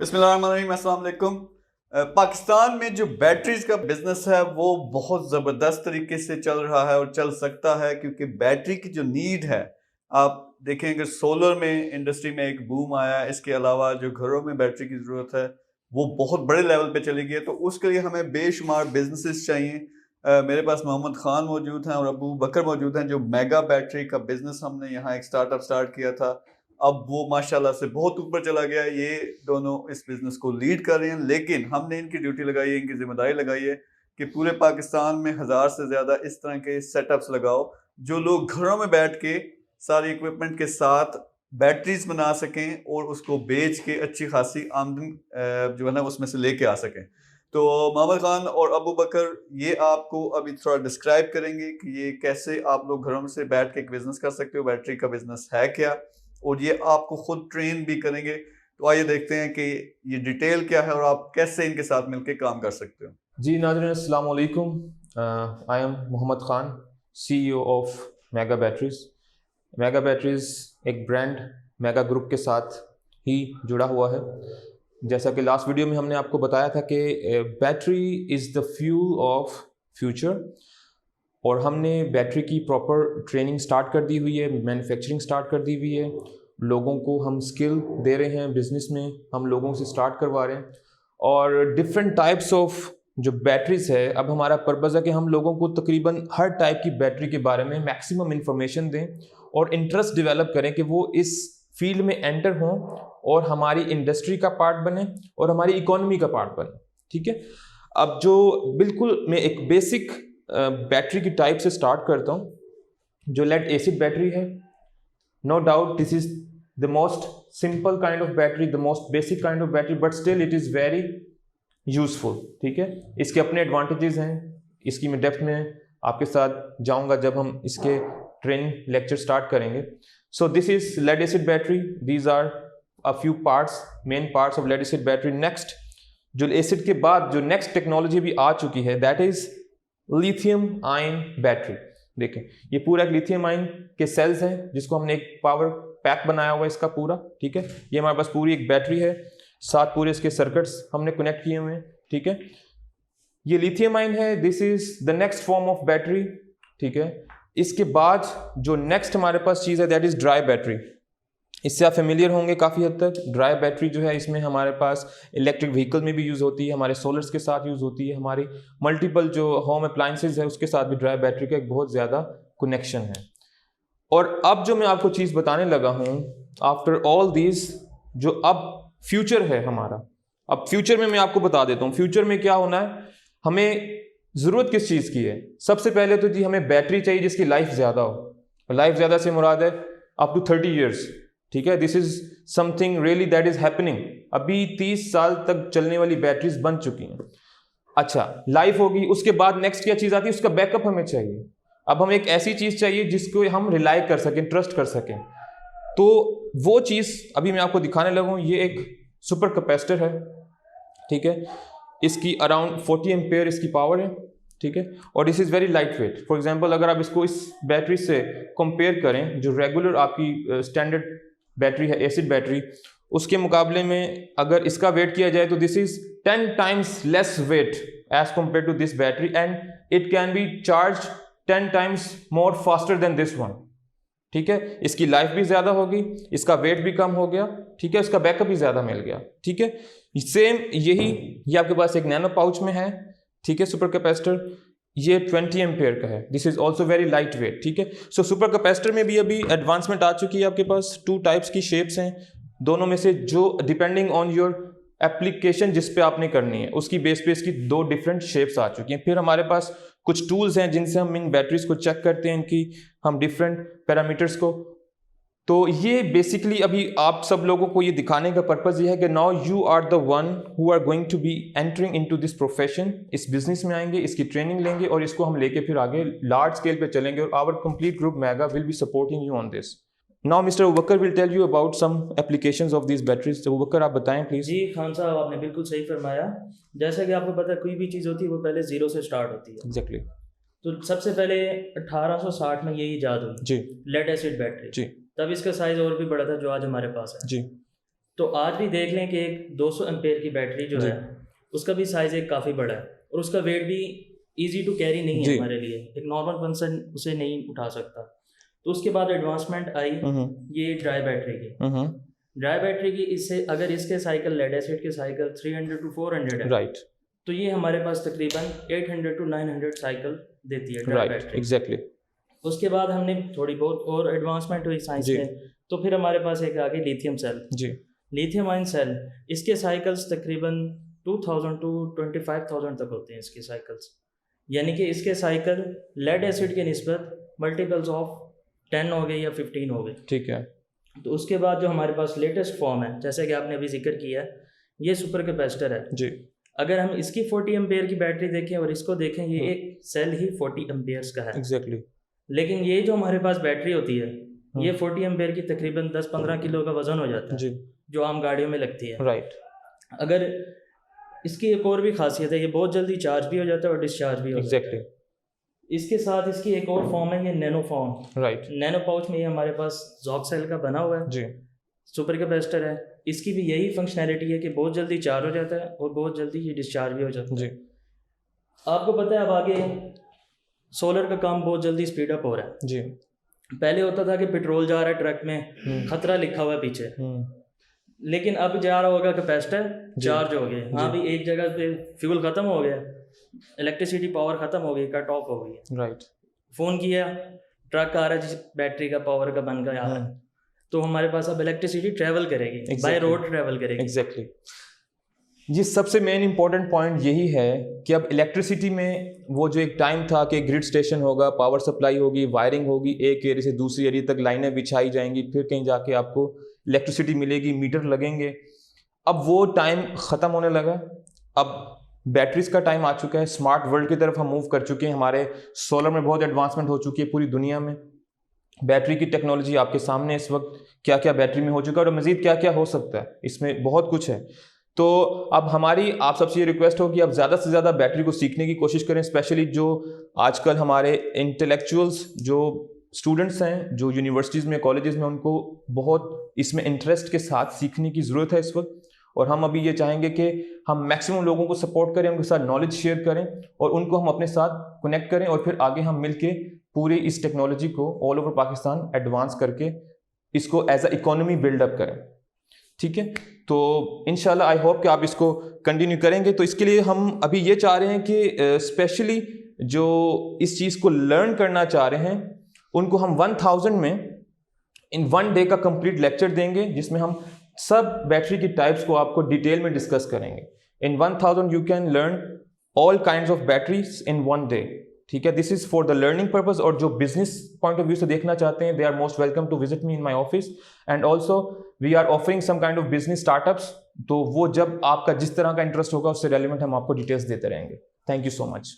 बिस्मिल्लाहिर्रहमानिर्रहीम, अस्सलाम वालेकुम। पाकिस्तान में जो बैटरीज का बिजनेस है वो बहुत ज़बरदस्त तरीके से चल रहा है और चल सकता है, क्योंकि बैटरी की जो नीड है, आप देखेंगे सोलर में इंडस्ट्री में एक बूम आया है। इसके अलावा जो घरों में बैटरी की ज़रूरत है वो बहुत बड़े लेवल पे चली गई है। तो उसके लिए हमें बेशुमार बिजनेसेस चाहिए। मेरे पास मोहम्मद खान मौजूद हैं और अबू बकर मौजूद हैं, जो मेगा बैटरी का बिजनेस हमने यहाँ एक स्टार्टअप स्टार्ट किया था। अब वो माशाल्लाह से बहुत ऊपर चला गया। ये दोनों इस बिज़नेस को लीड कर रहे हैं, लेकिन हमने इनकी ड्यूटी लगाई है, इनकी ज़िम्मेदारी लगाई है कि पूरे पाकिस्तान में 1000 से ज़्यादा इस तरह के सेटअप्स लगाओ, जो लोग घरों में बैठ के सारे इक्विपमेंट के साथ बैटरीज बना सकें और उसको बेच के अच्छी खासी आमदन जो है ना उसमें से लेके आ सकें। तो मोहम्मद खान और अबू बकर ये आपको अभी थोड़ा डिस्क्राइब करेंगे कि ये कैसे आप लोग घरों में से बैठ के एक बिज़नेस कर सकते हो, बैटरी का बिज़नेस है क्या, और ये आपको खुद ट्रेन भी करेंगे। तो आइए देखते हैं कि ये डिटेल क्या है और आप कैसे इनके साथ मिलकर काम कर सकते हो। जी नाज़रीन, अस्सलाम वालेकुम। I am Mohammed Khan, CEO of mega batteries. Mega batteries एक ब्रांड मेगा ग्रुप के साथ ही जुड़ा हुआ है। जैसा कि लास्ट वीडियो में हमने आपको बताया था कि battery is the fuel of future, और हमने बैटरी की प्रॉपर ट्रेनिंग स्टार्ट कर दी हुई है, मैन्युफैक्चरिंग स्टार्ट कर दी हुई है। लोगों को हम स्किल दे रहे हैं, बिजनेस में हम लोगों से स्टार्ट करवा रहे हैं, और डिफरेंट टाइप्स ऑफ जो बैटरीज है। अब हमारा पर्पज़ है कि हम लोगों को तकरीबन हर टाइप की बैटरी के बारे में मैक्सिमम इंफॉर्मेशन दें और इंटरेस्ट डेवलप करें कि वो इस फील्ड में एंटर हों और हमारी इंडस्ट्री का पार्ट बने और हमारी इकोनॉमी का पार्ट बने। ठीक है, अब जो बिल्कुल मैं एक बेसिक बैटरी की टाइप से स्टार्ट करता हूँ। जो लेड एसिड बैटरी है, no doubt this is the most simple kind of battery, the most basic kind of battery, but still it is very useful. ठीक है, इसके अपने एडवांटेजेस हैं। इसकी मैं डेप्थ में आपके साथ जाऊंगा जब हम इसके ट्रेनिंग लेक्चर स्टार्ट करेंगे। So this is lead acid battery, these are a few parts, main parts of lead acid battery. Next, जो एसिड के बाद जो नेक्स्ट टेक्नोलॉजी भी आ चुकी है, that is lithium ion battery. देखें, ये पूरा एक लिथियम आयन के सेल्स हैं जिसको हमने एक पावर पैक बनाया हुआ है इसका पूरा। ठीक है, ये हमारे पास पूरी एक बैटरी है, साथ पूरे इसके सर्किट्स हमने कनेक्ट किए हुए हैं। ठीक है, ये लिथियम आयन है, this is the next form of battery. ठीक है, इसके बाद जो नेक्स्ट हमारे पास चीज़ है दैट इज ड्राई बैटरी। इससे आप फेमिलियर होंगे काफ़ी हद तक। ड्राई बैटरी जो है, इसमें हमारे पास इलेक्ट्रिक व्हीकल में भी यूज़ होती है, हमारे सोलर्स के साथ यूज़ होती है, हमारी मल्टीपल जो होम अप्लायंसेज है उसके साथ भी ड्राई बैटरी का एक बहुत ज़्यादा कनेक्शन है। और अब जो मैं आपको चीज़ बताने लगा हूँ, आफ्टर ऑल दिस, जो अब फ्यूचर है हमारा, अब फ्यूचर में मैं आपको बता देता हूँ फ्यूचर में क्या होना है। हमें ज़रूरत किस चीज़ की है? सबसे पहले तो जी हमें बैटरी चाहिए जिसकी लाइफ ज़्यादा हो। लाइफ ज़्यादा से मुराद है अप टू 30 ईयर्स। ठीक है, this is something really that is happening. अभी 30 साल तक चलने वाली बैटरीज बन चुकी हैं। अच्छा, लाइफ होगी, उसके बाद नेक्स्ट क्या चीज़ आती है? उसका बैकअप हमें चाहिए। अब हमें एक ऐसी चीज़ चाहिए जिसको हम रिलाई कर सकें, ट्रस्ट कर सकें। तो वो चीज़ अभी मैं आपको दिखाने लगा हूँ। ये एक सुपर कैपेसिटर है। ठीक है, इसकी अराउंड 40 एम्पेयर इसकी पावर है। ठीक है, और this is very light weight. For example, अगर आप इसको इस बैटरी से कंपेयर करें जो रेगुलर आपकी स्टैंडर्ड बैटरी है, एसिड बैटरी, उसके मुकाबले में अगर इसका वेट किया जाए तो this is 10 times less weight as compare to this battery, and it can be charge 10 times more faster than this one. ठीक है, इसकी लाइफ भी ज़्यादा होगी, इसका वेट भी कम हो गया। ठीक है, इसका बैकअप भी ज़्यादा मिल गया। ठीक है, सेम यही ये आपके पास एक नैनो पाउच में है। ठीक है, सुपर कैपेसिटर, ये 20 एम्पेयर का है। This is also very light weight. ठीक है, सो सुपर कैपेसिटर में भी अभी एडवांसमेंट आ चुकी है। आपके पास 2 टाइप्स की शेप्स हैं, दोनों में से जो डिपेंडिंग ऑन योर एप्लीकेशन जिस पे आपने करनी है उसकी बेस पे इसकी 2 डिफरेंट शेप्स आ चुकी हैं। फिर हमारे पास कुछ टूल्स हैं जिनसे हम इन बैटरीज को चेक करते हैं, इनकी हम डिफरेंट पैरामीटर्स को। तो ये बेसिकली अभी आप सब लोगों को ये दिखाने का पर्पज़ ये है कि now you are the one who are going to be entering into this profession. इस बिजनेस में आएंगे, इसकी ट्रेनिंग लेंगे और इसको हम लेके फिर आगे लार्ज स्केल पे चलेंगे, और our complete group mega will be supporting you on this. Now mister Abu Bakar will tell you about some applications of this batteries. Abu Bakar, आप बताएं प्लीज। जी खान साहब, आपने बिल्कुल सही फरमाया। जैसा कि आपको पता है, कोई भी चीज़ होती है वो पहले ज़ीरो से स्टार्ट होती है। एग्जैक्टली। तो सबसे पहले 1860 में यही ईजाद हुई जी लेड एसिड बैटरी। जी तब इसका साइज़ और भी बड़ा था जो आज हमारे पास है। जी तो आज भी देख लें कि एक 200 एम्पेयर की बैटरी जो जी। है उसका भी साइज़ एक काफ़ी बड़ा है और उसका वेट भी इजी टू कैरी नहीं है जी। हमारे लिए, एक नॉर्मल पर्सन उसे नहीं उठा सकता। तो उसके बाद एडवांसमेंट आई ये ड्राई बैटरी की। ड्राई बैटरी की इससे अगर इसके साइकिल लेड एसिड के साइकिल 300 to 400 है, राइट तो ये हमारे पास तकरीबन 800 to 900 साइकिल देती है ड्राई राइट बैटरी। एग्जैक्टली उसके बाद हमने थोड़ी बहुत और एडवांसमेंट हुई साइंस जी। में, तो फिर हमारे पास एक आ गई लिथियम सेल। जी लिथियम आयन सेल, इसके साइकिल्स तकरीबन 2000 to 25,000 तक होते हैं इसके साइकिल्स, यानी कि इसके साइकिल लेड एसिड के निस्बत मल्टीपल्स ऑफ 10 हो गए या 15 हो गए। ठीक है। तो उसके बाद जो हमारे पास लेटेस्ट फॉर्म है, जैसे कि आपने अभी जिक्र किया, ये सुपर कैपेसिटर है। जी अगर हम इसकी 40 एम्पेयर की बैटरी देखें और इसको देखें, ये एक सेल ही 40 एम्पेयर्स का है। एग्जैक्टली लेकिन ये जो हमारे पास बैटरी होती है, ये 40 एम्पेयर की तकरीबन 10-15 किलो का वजन हो जाता है, जी जो आम गाड़ियों में लगती है। राइट अगर इसकी एक और भी खासियत है, ये बहुत जल्दी चार्ज भी हो जाता है और डिस्चार्ज भी हो जाता एग्जैक्टली है। इसके साथ इसकी एक और फॉर्म है, ये nano form. Right nano pouch में ये हमारे पास जॉक सेल का बना हुआ है, जी सुपर कैपेसिटर है। इसकी भी यही फंक्शनैलिटी है कि बहुत जल्दी चार्ज हो जाता है और बहुत जल्दी ये डिस्चार्ज भी हो जाता है। जी आपको पता है अब आगे सोलर का काम बहुत जल्दी स्पीड अप हो रहा है। जी पहले होता था कि पेट्रोल जा रहा है ट्रक में, खतरा लिखा हुआ है पीछे, लेकिन अब जा रहा होगा कैपेसिटर चार्ज हो गया, हाँ भी एक जगह पे फ्यूल खत्म हो गया, इलेक्ट्रिसिटी पावर खत्म हो गई, कट ऑफ हो गई, राइट फ़ोन किया, ट्रक आ रहा है जिस बैटरी का पावर का बन गया आ रहा है, तो हमारे पास अब इलेक्ट्रिसिटी ट्रेवल करेगी, बाय रोड ट्रेवल करेगी। एग्जैक्टली ये सबसे मेन इंपॉर्टेंट पॉइंट यही है कि अब इलेक्ट्रिसिटी में वो जो एक टाइम था कि ग्रिड स्टेशन होगा, पावर सप्लाई होगी, वायरिंग होगी, एक एरिया से दूसरी एरिया तक लाइनें बिछाई जाएंगी, फिर कहीं जाके आपको इलेक्ट्रिसिटी मिलेगी, मीटर लगेंगे। अब वो टाइम ख़त्म होने लगा। अब बैटरीज का टाइम आ चुका है, स्मार्ट वर्ल्ड की तरफ हम मूव कर चुके हैं। हमारे सोलर में बहुत एडवांसमेंट हो चुकी है पूरी दुनिया में। बैटरी की टेक्नोलॉजी आपके सामने इस वक्त क्या क्या बैटरी में हो चुका है और मज़ीद क्या क्या हो सकता है, इसमें बहुत कुछ है। तो अब हमारी आप सबसे ये रिक्वेस्ट हो कि आप ज़्यादा से ज़्यादा बैटरी को सीखने की कोशिश करें, स्पेशली जो आजकल हमारे इंटेलेक्चुअल्स जो स्टूडेंट्स हैं, जो यूनिवर्सिटीज़ में, कॉलेजेस में, उनको बहुत इसमें इंटरेस्ट के साथ सीखने की ज़रूरत है इस वक्त। और हम अभी ये चाहेंगे कि हम मैक्सिमम लोगों को सपोर्ट करें, उनके साथ नॉलेज शेयर करें और उनको हम अपने साथ कनेक्ट करें और फिर आगे हम मिलके पूरी इस टेक्नोलॉजी को ऑल ओवर पाकिस्तान एडवांस करके इसको एज अ इकोनॉमी बिल्डअप करें। ठीक है, तो इंशाल्लाह आई होप कि आप इसको कंटिन्यू करेंगे। तो इसके लिए हम अभी ये चाह रहे हैं कि स्पेशली जो इस चीज़ को लर्न करना चाह रहे हैं उनको हम 1000 में इन 1 डे का कंप्लीट लेक्चर देंगे, जिसमें हम सब बैटरी की टाइप्स को आपको डिटेल में डिस्कस करेंगे। इन 1000 you can learn all kinds of batteries in 1 day. ठीक है, this is for the learning purpose. और जो बिजनेस पॉइंट ऑफ व्यू से देखना चाहते हैं, they are most welcome to visit me in my office. And also we are offering some kind of business startups, तो वो जब आपका जिस तरह का इंटरेस्ट होगा उससे रेलिवेंट हम आपको डिटेल्स देते रहेंगे। Thank you so much.